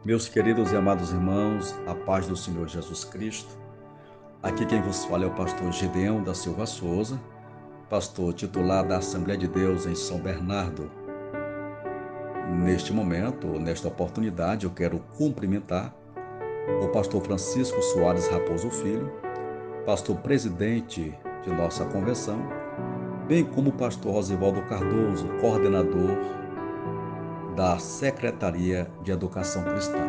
Meus queridos e amados irmãos, a paz do Senhor Jesus Cristo. Aqui quem vos fala é o pastor Gideão da Silva Souza, pastor titular da Assembleia de Deus em São Bernardo. Neste momento, nesta oportunidade, eu quero cumprimentar o pastor Francisco Soares Raposo Filho, pastor presidente de nossa convenção, bem como o pastor Rosivaldo Cardoso, coordenador da Secretaria de Educação Cristã.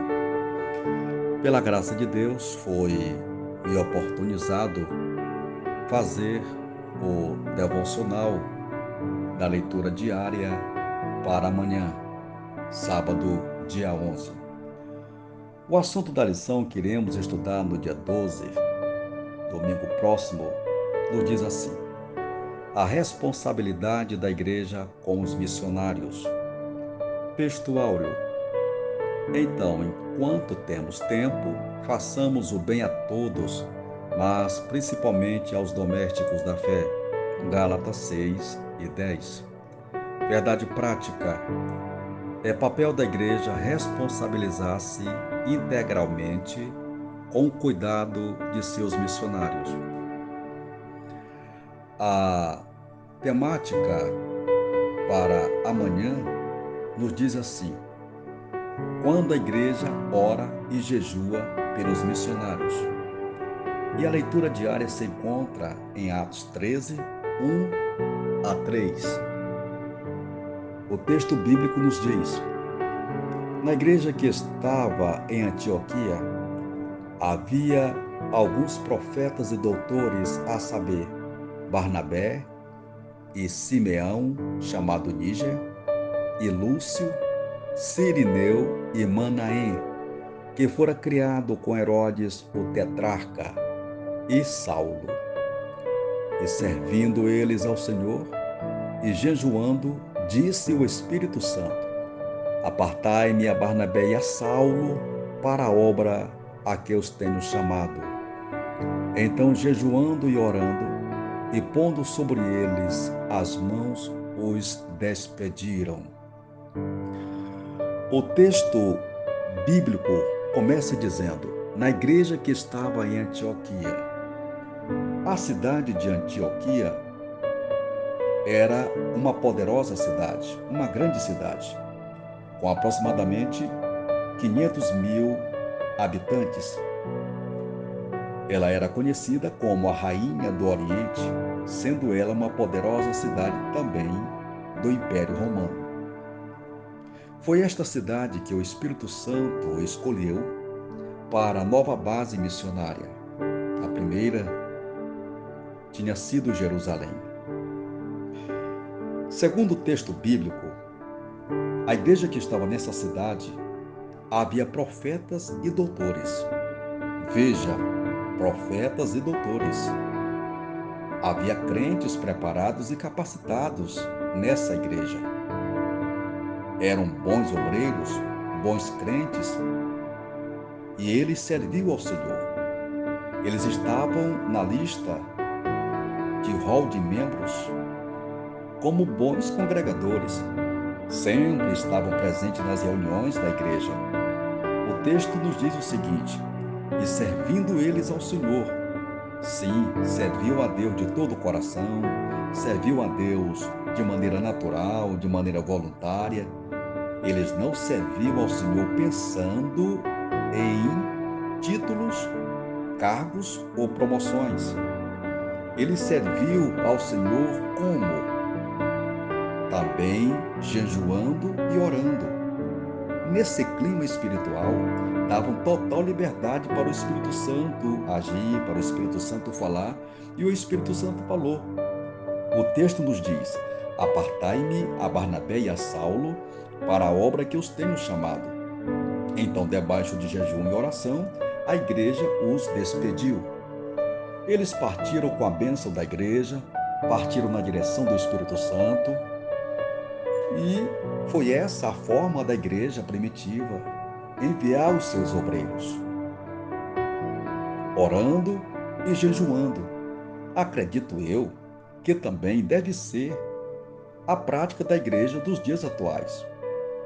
Pela graça de Deus, foi me oportunizado fazer o devocional da leitura diária para amanhã, sábado, dia 11. O assunto da lição que iremos estudar no dia 12, domingo próximo, nos diz assim: a responsabilidade da igreja com os missionários. Texto áureo. Então, enquanto temos tempo, façamos o bem a todos, mas principalmente aos domésticos da fé. Gálatas 6:10. Verdade prática. É papel da igreja responsabilizar-se integralmente com o cuidado de seus missionários. A temática para amanhã nos diz assim: quando a igreja ora e jejua pelos missionários. E a leitura diária se encontra em Atos 13, 1-3. O texto bíblico nos diz: na igreja que estava em Antioquia, havia alguns profetas e doutores, a saber, Barnabé e Simeão, chamado Níger, e Lúcio, Cirineu e Manaém, que fora criado com Herodes o tetrarca, e Saulo. E servindo eles ao Senhor, e jejuando, disse o Espírito Santo: apartai-me a Barnabé e a Saulo para a obra a que os tenho chamado. Então, jejuando e orando, e pondo sobre eles as mãos, os despediram. O texto bíblico começa dizendo: na igreja que estava em Antioquia. A cidade de Antioquia era uma poderosa cidade, uma grande cidade, com aproximadamente 500 mil habitantes. Ela era conhecida como a Rainha do Oriente, sendo ela uma poderosa cidade também do Império Romano. Foi esta cidade que o Espírito Santo escolheu para a nova base missionária. A primeira tinha sido Jerusalém. Segundo o texto bíblico, a igreja que estava nessa cidade havia profetas e doutores. Veja, profetas e doutores. Havia crentes preparados e capacitados nessa igreja. Eram bons obreiros, bons crentes, e eles serviam ao Senhor. Eles estavam na lista de rol de membros como bons congregadores. Sempre estavam presentes nas reuniões da igreja. O texto nos diz o seguinte: e servindo eles ao Senhor. Sim, serviam a Deus de todo o coração, serviam a Deus de maneira natural, de maneira voluntária. Eles não serviam ao Senhor pensando em títulos, cargos ou promoções. Eles serviam ao Senhor como? Também jejuando e orando. Nesse clima espiritual, davam total liberdade para o Espírito Santo agir, para o Espírito Santo falar, e o Espírito Santo falou. O texto nos diz: apartai-me a Barnabé e a Saulo para a obra que os tenho chamado. Então, debaixo de jejum e oração, a igreja os despediu. Eles partiram com a bênção da igreja, partiram na direção do Espírito Santo, e foi essa a forma da igreja primitiva, enviar os seus obreiros, orando e jejuando. Acredito eu que também deve ser a prática da igreja dos dias atuais,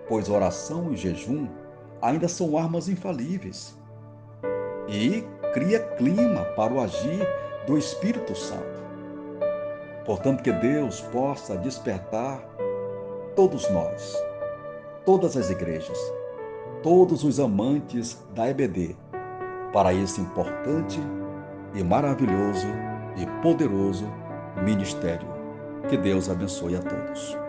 pois oração e jejum ainda são armas infalíveis e cria clima para o agir do Espírito Santo. Portanto, que Deus possa despertar todos nós, todas as igrejas, todos os amantes da EBD, para esse importante e maravilhoso e poderoso ministério. Que Deus abençoe a todos.